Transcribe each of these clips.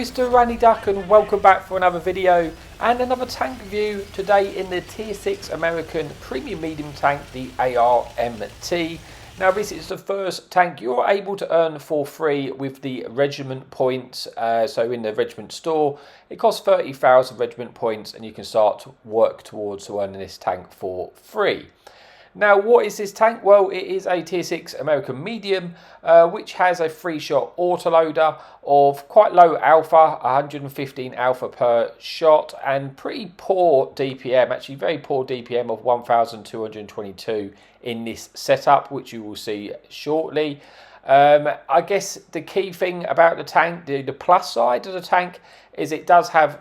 Mr. Randy Duck, and welcome back for another video and another tank review today in the Tier 6 American Premium Medium Tank, the ARMT. Now this is the first tank you're able to earn for free with the regiment points. So in the regiment store, it costs 30,000 regiment points and you can start to work towards earning this tank for free. Now, what is this tank? Well, it is a Tier 6 American Medium, which has a 3-shot autoloader of quite low alpha, 115 alpha per shot, and pretty poor DPM, actually very poor DPM of 1,222 in this setup, which you will see shortly. I guess the key thing about the tank, the plus side of the tank, is it does have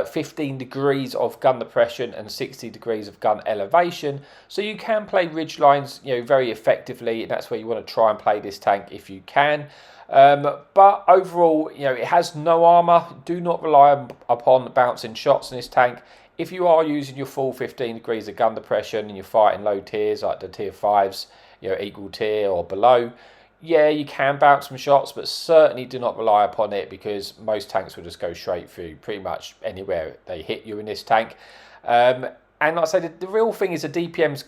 15 degrees of gun depression and 60 degrees of gun elevation, so you can play ridge lines, very effectively, and that's where you want to try and play this tank if you can. But overall, it has no armor. Do not rely upon bouncing shots in this tank. If you are using your full 15 degrees of gun depression and you're fighting low tiers like the tier 5s, equal tier or below, yeah, you can bounce some shots, but certainly do not rely upon it, because most tanks will just go straight through pretty much anywhere they hit you in this tank. And like I say, the real thing is the DPM's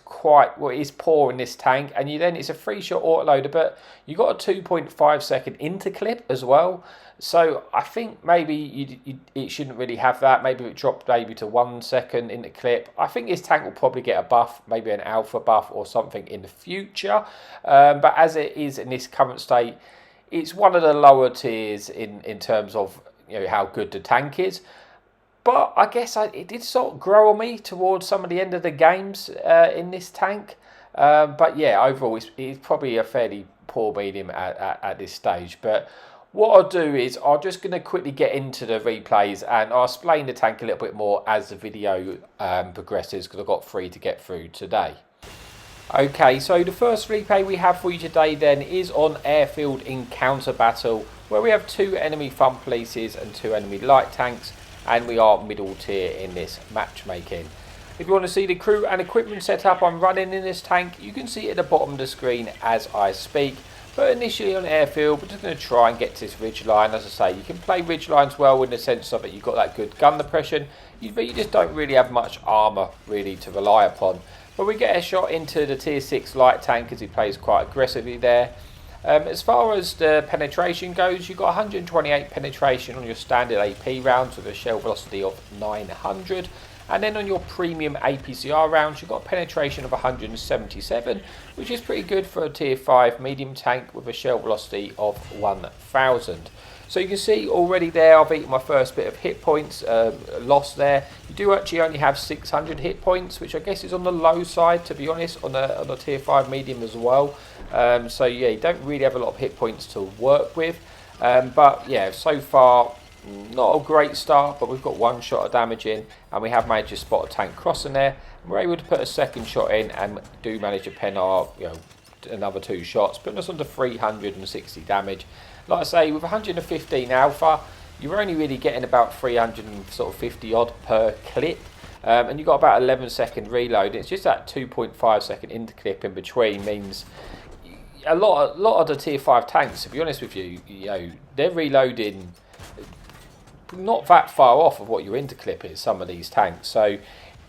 is poor in this tank, and it's a 3-shot autoloader, but you got a 2.5 second interclip as well. So I think maybe it shouldn't really have that. Maybe it dropped to 1 second interclip. I think this tank will probably get a buff, maybe an alpha buff or something in the future. But as it is in this current state, it's one of the lower tiers in terms of how good the tank is. But I guess it did sort of grow on me towards some of the end of the games in this tank. But yeah, overall, it's probably a fairly poor medium at this stage. But what I'll do is I'm just going to quickly get into the replays, and I'll explain the tank a little bit more as the video progresses, because I've got 3 to get through today. Okay, so the first replay we have for you today then is on Airfield Encounter Battle, where we have 2 enemy Fun Polices and 2 enemy light tanks, and we are middle tier in this matchmaking. If you want to see the crew and equipment setup I'm running in this tank, you can see it at the bottom of the screen as I speak. But initially on Airfield, we're just going to try and get to this ridge line. As I say, you can play ridge lines well in the sense of it, you've got that good gun depression, but you just don't really have much armour really to rely upon. But we get a shot into the Tier 6 light tank as he plays quite aggressively there. As far as the penetration goes, you've got 128 penetration on your standard AP rounds with a shell velocity of 900. And then on your premium APCR rounds, you've got a penetration of 177, which is pretty good for a tier 5 medium tank with a shell velocity of 1000. So you can see already there I've eaten my first bit of hit points loss there. You do actually only have 600 hit points, which I guess is on the low side, to be honest, on the tier 5 medium as well. So yeah, you don't really have a lot of hit points to work with. But yeah, so far, not a great start, but we've got 1 shot of damage in, and we have managed to spot a tank crossing there. And we're able to put a 2nd shot in, and do manage to pen our another 2 shots, putting us on to 360 damage. Like I say, with 115 alpha, you're only really getting about 350 odd per clip, and you've got about 11 second reload. It's just that 2.5 second interclip in between means a lot of the tier 5 tanks, to be honest with you, they're reloading not that far off of what your interclip is, some of these tanks. So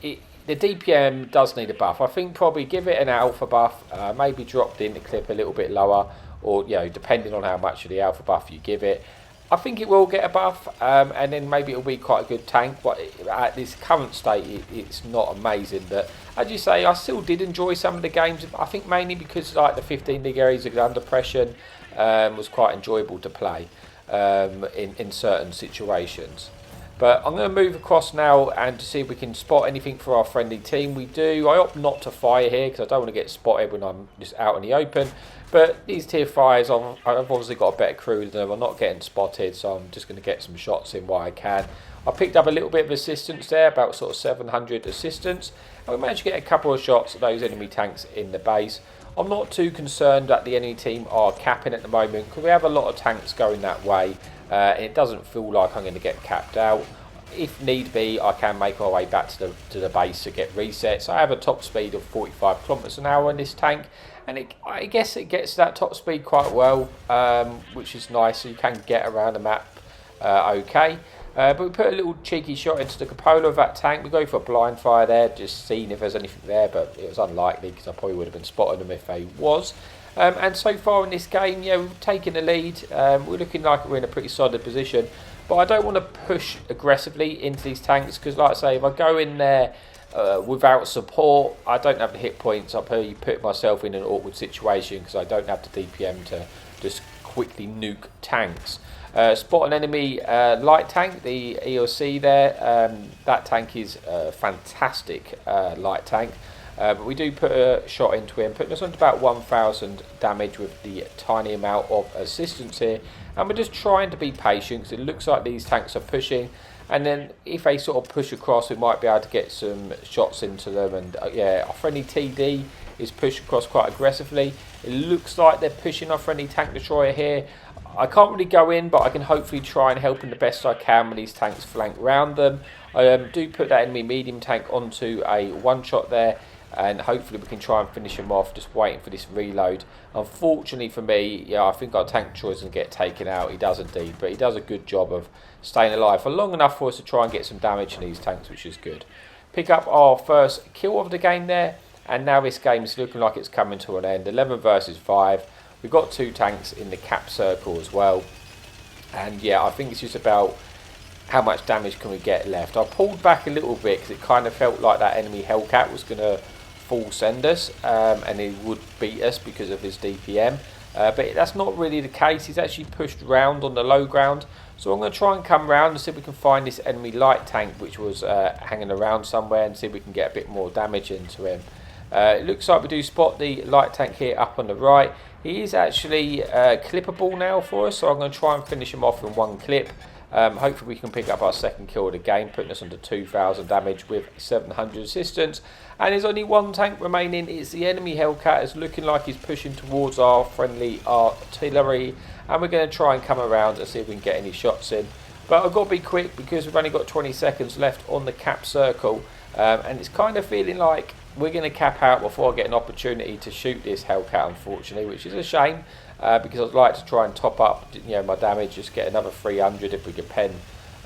the DPM does need a buff. I think probably give it an alpha buff, maybe drop the interclip a little bit lower, or depending on how much of the alpha buff you give it. I think it will get a buff, and then maybe it'll be quite a good tank, but at this current state it's not amazing. But as you say, I still did enjoy some of the games. I think mainly because like the 15 degrees of gun depression was quite enjoyable to play in certain situations. But I'm going to move across now and to see if we can spot anything for our friendly team. We do. I opt not to fire here because I don't want to get spotted when I'm just out in the open. But these tier 5s, I've obviously got a better crew than them. I'm not getting spotted, so I'm just going to get some shots in while I can. I picked up a little bit of assistance there, about sort of 700 assistance. And we managed to get a couple of shots at those enemy tanks in the base. I'm not too concerned that the enemy team are capping at the moment, because we have a lot of tanks going that way. And it doesn't feel like I'm going to get capped out. If need be, I can make my way back to the base to get resets. I have a top speed of 45 kilometers an hour in this tank, and I guess it gets that top speed quite well, which is nice. So you can get around the map okay. But we put a little cheeky shot into the cupola of that tank. We go for a blind fire there, just seeing if there's anything there, but it was unlikely because I probably would have been spotting them if they was. And so far in this game, yeah, we've taken the lead. We're looking like we're in a pretty solid position. But I don't want to push aggressively into these tanks because, like I say, if I go in there without support, I don't have the hit points. I'll probably put myself in an awkward situation because I don't have the DPM to just quickly nuke tanks. Spot an enemy light tank, the ELC there. That tank is a fantastic light tank. But we do put a shot into him, putting us on to about 1,000 damage with the tiny amount of assistance here. And we're just trying to be patient because it looks like these tanks are pushing. And then if they sort of push across, we might be able to get some shots into them. And yeah, our friendly TD is pushed across quite aggressively. It looks like they're pushing our friendly tank destroyer here. I can't really go in, but I can hopefully try and help them the best I can when these tanks flank round them. I do put that enemy medium tank onto a one-shot there, and hopefully we can try and finish him off, just waiting for this reload. Unfortunately for me, yeah, I think our tank destroyer is going to get taken out. He does indeed, but he does a good job of staying alive for long enough for us to try and get some damage in these tanks, which is good. Pick up our first kill of the game there, and now this game is looking like it's coming to an end. 11 versus 5. We've got 2 tanks in the cap circle as well. And yeah, I think it's just about how much damage can we get left. I pulled back a little bit because it kind of felt like that enemy Hellcat was going to full send us and he would beat us because of his DPM. But that's not really the case. He's actually pushed round on the low ground. So I'm going to try and come round and see if we can find this enemy light tank which was hanging around somewhere, and see if we can get a bit more damage into him. It looks like we do spot the light tank here up on the right. He is actually clippable now for us, so I'm going to try and finish him off in one clip. Hopefully we can pick up our second kill of the game, putting us under 2,000 damage with 700 assistance. And there's only one tank remaining. It's the enemy Hellcat. It's looking like he's pushing towards our friendly artillery, and we're going to try and come around and see if we can get any shots in. But I've got to be quick because we've only got 20 seconds left on the cap circle, and it's kind of feeling like we're going to cap out before I get an opportunity to shoot this Hellcat, unfortunately, which is a shame because I'd like to try and top up, my damage, just get another 300 if we can pen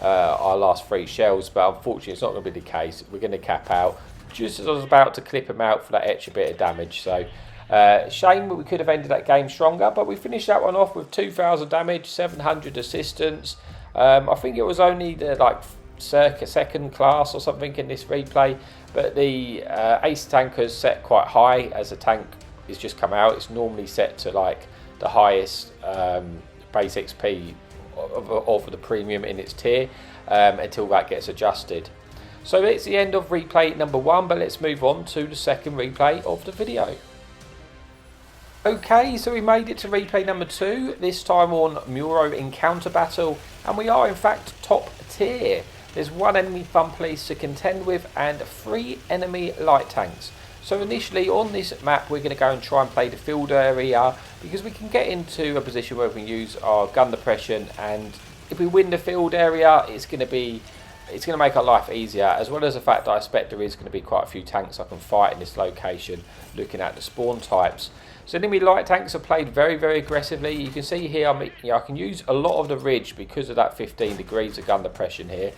our last 3 shells. But unfortunately, it's not going to be the case. We're going to cap out just as I was about to clip him out for that extra bit of damage. So shame that we could have ended that game stronger, but we finished that one off with 2,000 damage, 700 assistance. I think it was only the circa second class or something in this replay, but the ace tanker's set quite high as the tank is just come out. It's normally set to the highest base XP of the premium in its tier until that gets adjusted. So that's the end of replay number 1, but let's move on to the second replay of the video. Okay, so we made it to replay number 2, this time on Muro Encounter Battle, and we are in fact top tier. There's 1 enemy fun police to contend with and 3 enemy light tanks. So initially on this map we're going to go and try and play the field area because we can get into a position where we can use our gun depression, and if we win the field area it's going to make our life easier, as well as the fact that I expect there is going to be quite a few tanks I can fight in this location looking at the spawn types. So enemy light tanks are played very, very aggressively. You can see here I can use a lot of the ridge because of that 15 degrees of gun depression here,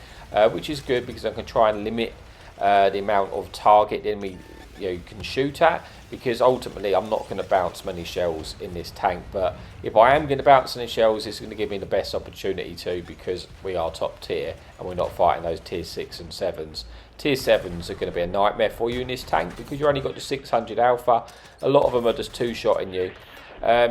which is good because I can try and limit the amount of target the enemy can shoot at, because ultimately I'm not going to bounce many shells in this tank. But if I am going to bounce any shells, it's going to give me the best opportunity to, because we are top tier and we're not fighting those tier 6 and 7s. Tier 7s are going to be a nightmare for you in this tank because you only got the 600 alpha. A lot of them are just 2-shotting you.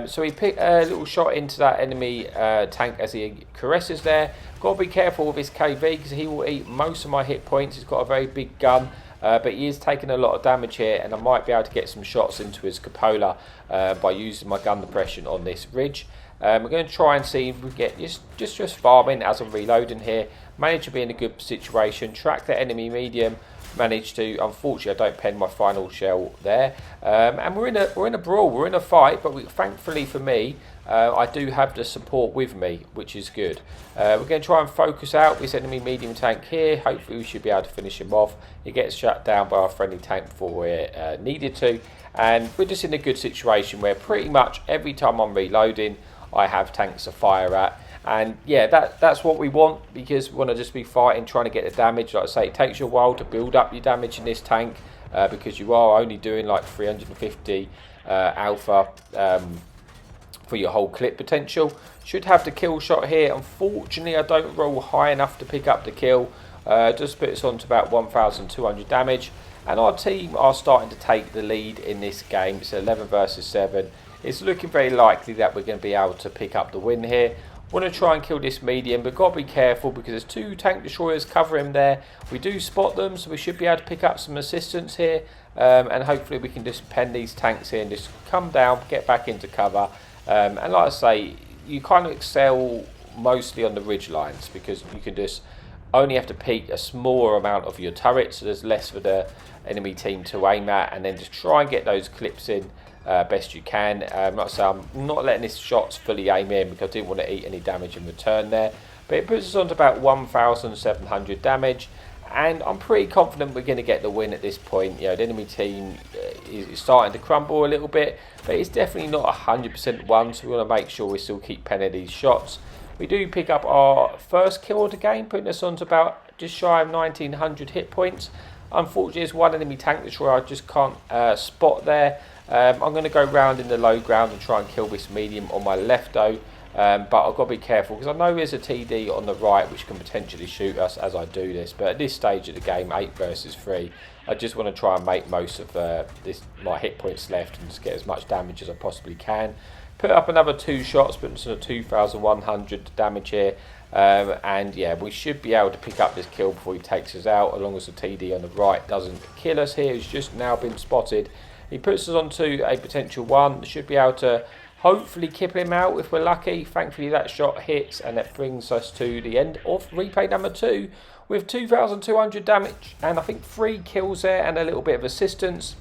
So we pick a little shot into that enemy tank as he caresses there. Got to be careful with his KV because he will eat most of my hit points. He's got a very big gun, but he is taking a lot of damage here, and I might be able to get some shots into his cupola by using my gun depression on this ridge. We're going to try and see if we get just farming as I'm reloading here. Manage to be in a good situation, track the enemy medium, manage to, unfortunately I don't pen my final shell there, and we're in a brawl, we're in a fight, but thankfully for me I do have the support with me, which is good. We're going to try and focus out this enemy medium tank here. Hopefully we should be able to finish him off. He gets shut down by our friendly tank before we're needed to, and we're just in a good situation where pretty much every time I'm reloading I have tanks to fire at, And yeah, that's what we want, because we want to just be fighting, trying to get the damage. Like I say, it takes you a while to build up your damage in this tank, because you are only doing like 350 alpha for your whole clip potential. Should have the kill shot here. Unfortunately, I don't roll high enough to pick up the kill. Just put us on to about 1,200 damage. And our team are starting to take the lead in this game. It's 11 versus 7. It's looking very likely that we're going to be able to pick up the win here. Want to try and kill this medium, but got to be careful because there's 2 tank destroyers covering there. We do spot them, so we should be able to pick up some assistance here. And hopefully we can just pen these tanks here and just come down, get back into cover. And like I say, you kind of excel mostly on the ridge lines, because you can just only have to peek a smaller amount of your turret, so there's less for the enemy team to aim at, and then just try and get those clips in best you can. Like I say, I'm not letting this shots fully aim in because I didn't want to eat any damage in return there, but it puts us on to about 1,700 damage, and I'm pretty confident we're going to get the win at this point. You know, the enemy team is starting to crumble a little bit, but it's definitely not 100% won, so we want to make sure we still keep penning these shots. We do pick up our first kill of the game, putting us on to about just shy of 1,900 hit points. Unfortunately, there's one enemy tank destroyer I just can't spot there. I'm going to go round in the low ground and try and kill this medium on my left though. But I've got to be careful because I know there's a TD on the right which can potentially shoot us as I do this. But at this stage of the game, 8 versus 3, I just want to try and make most of my hit points left and just get as much damage as I possibly can. Put up another 2 shots, putting us on 2,100 damage here. And yeah, we should be able to pick up this kill before he takes us out, as long as the TD on the right doesn't kill us here. He's just now been spotted. He puts us onto a potential 1. Should be able to hopefully keep him out if we're lucky. Thankfully that shot hits, and that brings us to the end of replay number 2 with 2,200 damage and I think 3 kills there and a little bit of assistance.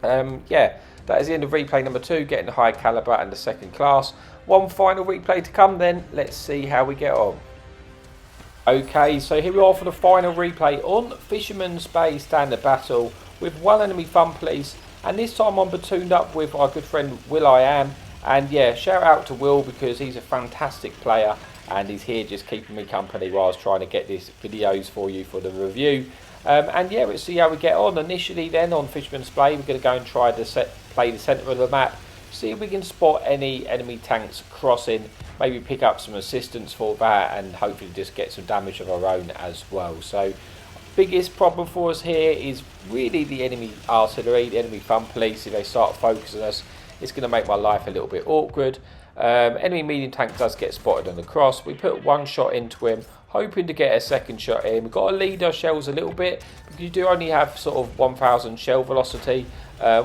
Yeah, that is the end of replay number 2, getting the high caliber and the second class. One final replay to come then. Let's see how we get on. Okay, so here we are for the final replay on Fisherman's Bay Standard Battle with 1 enemy fun police, and this time I'm platooned up with our good friend Will I Am. And yeah, shout out to Will because he's a fantastic player and he's here just keeping me company while I was trying to get these videos for you for the review. And yeah, let's see how we get on. Initially then on Fisherman's Bay, we're going to go and try to play the centre of the map, see if we can spot any enemy tanks crossing, maybe pick up some assistance for that, and hopefully just get some damage of our own as well. So biggest problem for us here is really the enemy artillery, the enemy fun police. If they start focusing us, it's going to make my life a little bit awkward. Enemy medium tank does get spotted on the cross. We put 1 shot into him, hoping to get a second shot in. We've got to lead our shells a little bit because you do only have sort of 1,000 shell velocity,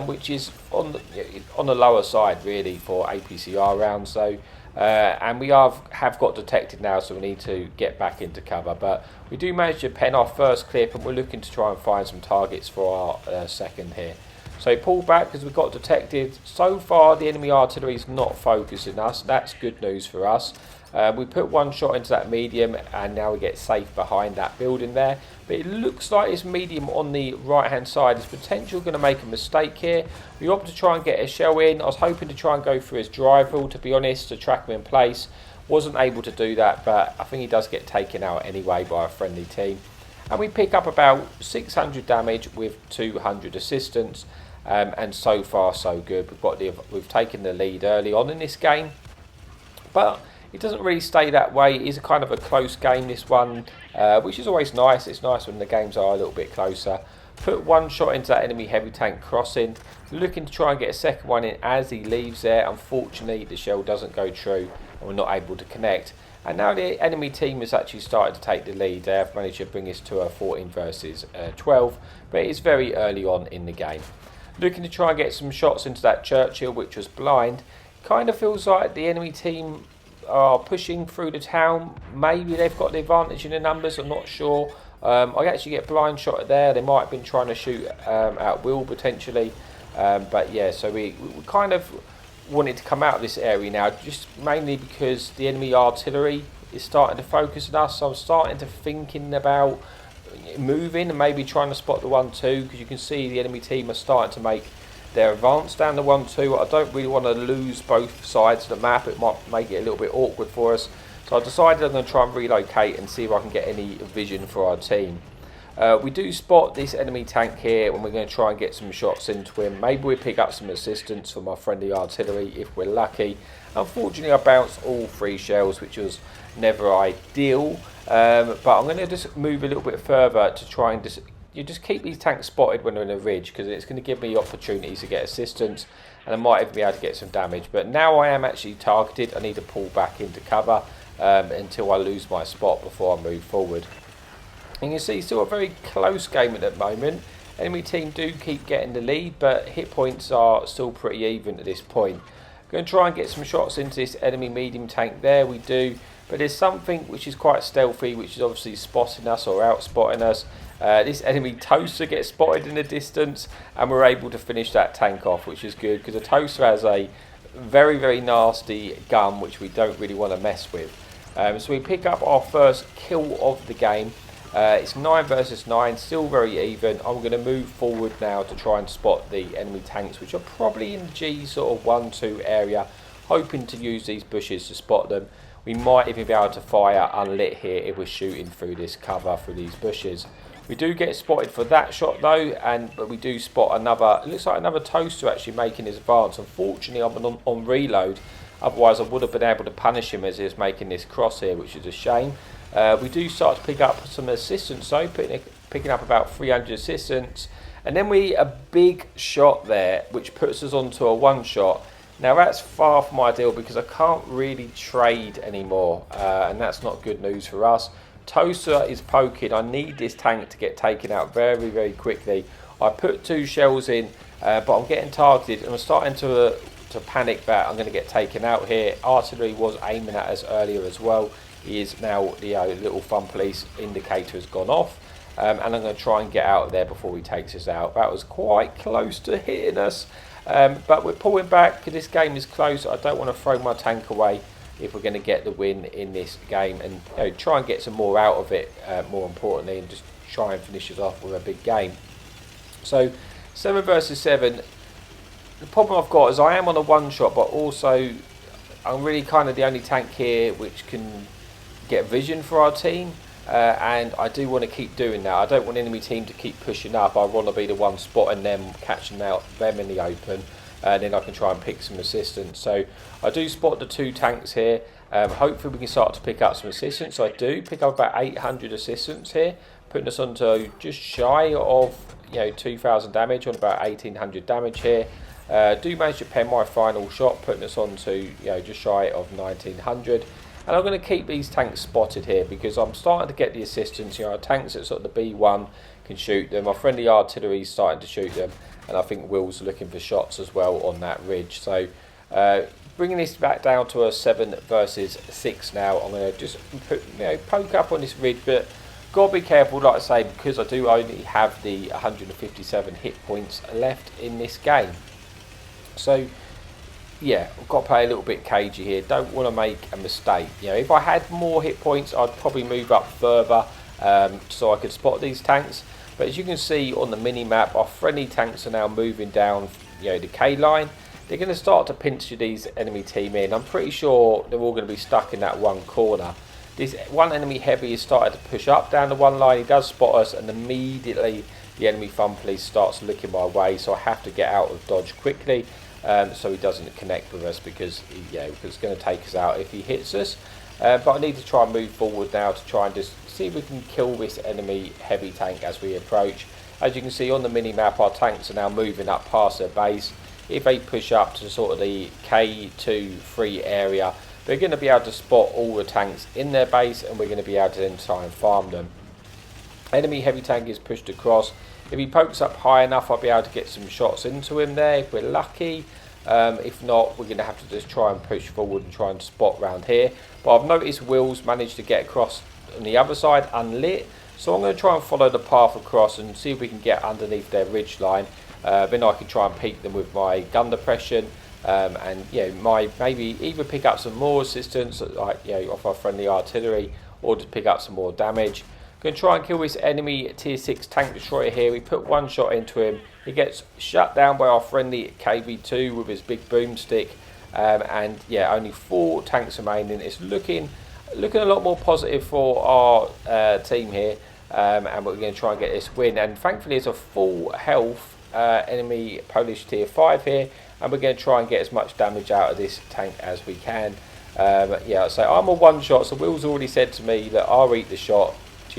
which is on the lower side really for APCR rounds. So, and we have got detected now, so we need to get back into cover. But we do manage to pen our first clip, and we're looking to try and find some targets for our second here. So pull back because we got detected. So far the enemy artillery is not focusing us. That's good news for us. We put 1 shot into that medium and now we get safe behind that building there. But it looks like this medium on the right hand side is potentially going to make a mistake here. We opt to try and get a shell in. I was hoping to try and go for his drive rule, to be honest, to track him in place. Wasn't able to do that, but I think he does get taken out anyway by a friendly team. And we pick up about 600 damage with 200 assistance. And so far so good. We've taken the lead early on in this game, but it doesn't really stay that way. It is a kind of a close game, this one, which is always nice. It's nice when the games are a little bit closer. Put 1 shot into that enemy heavy tank crossing, looking to try and get a second one in as he leaves there. Unfortunately the shell doesn't go true and we're not able to connect. And now the enemy team has actually started to take the lead. They have managed to bring us to a 14 versus 12, but it's very early on in the game. Looking to try and get some shots into that Churchill, which was blind. Kind of feels like the enemy team are pushing through the town. Maybe they've got the advantage in the numbers, I'm not sure. I actually get blind shot there. They might have been trying to shoot at will potentially. But yeah, so we kind of wanted to come out of this area now, just mainly because the enemy artillery is starting to focus on us. So I'm starting to thinking about moving and maybe trying to spot the 1-2, because you can see the enemy team are starting to make their advance down the 1-2. I don't really want to lose both sides of the map. It might make it a little bit awkward for us. So I decided I'm going to try and relocate and see if I can get any vision for our team. We do spot this enemy tank here, and we're going to try and get some shots into him. Maybe we pick up some assistance from our friendly artillery if we're lucky. Unfortunately, I bounced all 3 shells, which was never ideal. But I'm going to just move a little bit further to try and just keep these tanks spotted when they're in a ridge, because it's going to give me opportunities to get assistance, and I might even be able to get some damage. But now I am actually targeted. I need to pull back into cover until I lose my spot before I move forward. And you see, still a very close game at the moment. Enemy team do keep getting the lead, but hit points are still pretty even at this point. Going to try and get some shots into this enemy medium tank there. We do, but there's something which is quite stealthy, which is obviously spotting us or out-spotting us. This enemy toaster gets spotted in the distance, and we're able to finish that tank off, which is good, because the toaster has a very, very nasty gun, which we don't really want to mess with. So we pick up our first kill of the game. It's 9 versus 9, still very even. I'm going to move forward now to try and spot the enemy tanks, which are probably in the G sort of 1-2 area, hoping to use these bushes to spot them. We might even be able to fire unlit here if we're shooting through this cover, through these bushes. We do get spotted for that shot though, but we do spot another, it looks like another toaster actually making his advance. Unfortunately, I'm on reload, otherwise I would have been able to punish him as he was making this cross here, which is a shame. We do start to pick up some assistance though, picking up about 300 assistance, and then a big shot there, which puts us onto a 1-shot. Now that's far from ideal, because I can't really trade anymore, and that's not good news for us. Toaster is poking. I need this tank to get taken out very, very quickly. I put 2 shells in, but I'm getting targeted, and I'm starting to panic that I'm going to get taken out here. Artillery was aiming at us earlier as well. He is now, the little fun police indicator has gone off, and I'm going to try and get out of there before he takes us out. That was quite close to hitting us, but we're pulling back because this game is close. I don't want to throw my tank away if we're going to get the win in this game, and try and get some more out of it, more importantly, and just try and finish us off with a big game. So 7 versus 7. The problem I've got is I am on a 1-shot, but also I'm really kind of the only tank here which can get vision for our team, and I do want to keep doing that. I don't want enemy team to keep pushing up. I want to be the one spotting them, catching them in the open, and then I can try and pick some assistance. So I do spot the 2 tanks here. Hopefully we can start to pick up some assistance. So I do pick up about 800 assistance here, putting us onto just shy of 2,000 damage, on about 1,800 damage here. Do manage to pen my final shot, putting us on to just shy of 1,900. And I'm going to keep these tanks spotted here, because I'm starting to get the assistance. Our tanks at sort of the B1 can shoot them. Our friendly artillery is starting to shoot them, and I think Will's looking for shots as well on that ridge. So bringing this back down to a 7 versus 6 now. I'm going to just poke up on this ridge, but got to be careful, like I say, because I do only have the 157 hit points left in this game. So yeah, I've got to play a little bit cagey here. Don't want to make a mistake. If I had more hit points, I'd probably move up further so I could spot these tanks. But as you can see on the mini map, our friendly tanks are now moving down, the K line. They're going to start to pinch these enemy team in. I'm pretty sure they're all going to be stuck in that one corner. This one enemy heavy has started to push up down the one line. He does spot us, and immediately the enemy fun police starts looking my way. So I have to get out of dodge quickly. So he doesn't connect with us, because it's going to take us out if he hits us. But I need to try and move forward now to try and just see if we can kill this enemy heavy tank as we approach. As you can see on the mini map, our tanks are now moving up past their base. If they push up to sort of the K2-3 area, they're going to be able to spot all the tanks in their base, and we're going to be able to then try and farm them. Enemy heavy tank is pushed across. If he pokes up high enough, I'll be able to get some shots into him there if we're lucky. If not, we're going to have to just try and push forward and try and spot round here. But I've noticed Will's managed to get across on the other side unlit, so I'm going to try and follow the path across and see if we can get underneath their ridge line. Then I can try and peek them with my gun depression, and maybe either pick up some more assistance, like off our friendly artillery, or just pick up some more damage. Going to try and kill this enemy tier 6 tank destroyer here. We put 1 shot into him. He gets shut down by our friendly KV2 with his big boomstick. And yeah, only 4 tanks remaining. It's looking looking a lot more positive for our team here, and we're going to try and get this win. And thankfully it's a full health enemy Polish tier 5 here, and we're going to try and get as much damage out of this tank as we can. Yeah, so I'm a one shot, so Will's already said to me that I'll eat the shot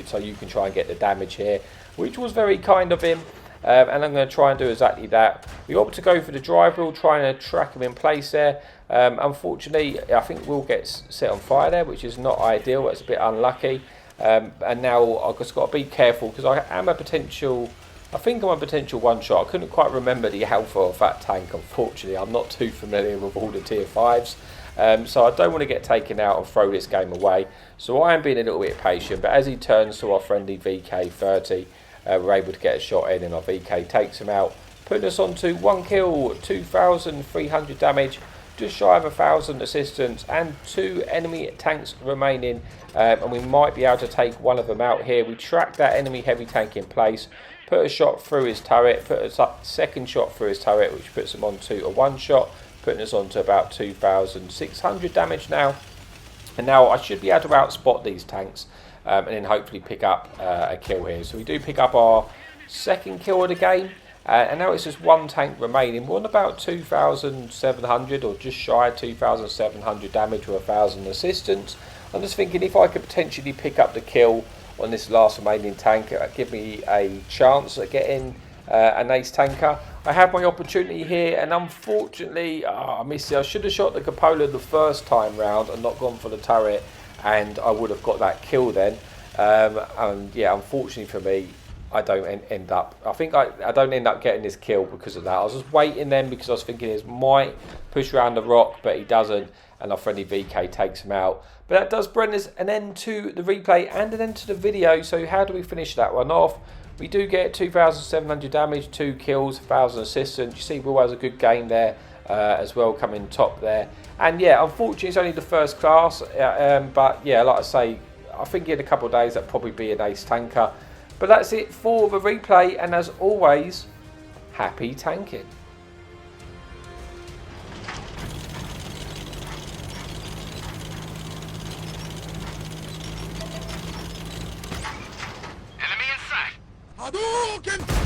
so you can try and get the damage here, which was very kind of him. And I'm going to try and do exactly that. We opt to go for the drive wheel, trying to track him in place there. Unfortunately, I think Will gets set on fire there, which is not ideal. It's a bit unlucky. And now I've just got to be careful because I am a potential... I think I'm a potential one shot. I couldn't quite remember the alpha of that tank, unfortunately. I'm not too familiar with all the tier 5s. So I don't want to get taken out and throw this game away. So I am being a little bit patient. But as he turns to our friendly VK30, we're able to get a shot in and our VK takes him out, putting us on to 1 kill, 2,300 damage, just shy of 1,000 assistance, and 2 enemy tanks remaining. And we might be able to take one of them out here. We track that enemy heavy tank in place, put a shot through his turret, put a second shot through his turret, which puts him on to a 1 shot, putting us on to about 2,600 damage now. And now I should be able to outspot these tanks, and then hopefully pick up a kill here. So we do pick up our second kill of the game, and now it's just 1 tank remaining. We're on about 2,700 or just shy of 2,700 damage with 1,000 assistance. I'm just thinking if I could potentially pick up the kill on this last remaining tank, give me a chance at getting an ace tanker. I had my opportunity here, and unfortunately I missed it. I should have shot the cupola the first time round and not gone for the turret, and I would have got that kill then. And yeah, unfortunately for me, I don't end up. I think I don't end up getting this kill because of that. I was just waiting then because I was thinking he might push around the rock, but he doesn't, and our friendly VK takes him out. But that does bring us an end to the replay and an end to the video. So how do we finish that one off? We do get 2,700 damage, 2 kills, 1,000 assistance. You see Will has a good game there as well, coming top there. And yeah, unfortunately it's only the first class, but yeah, like I say, I think in a couple of days that'll probably be an ace tanker. But that's it for the replay, and as always, happy tanking. Enemy in sight! Hadouken!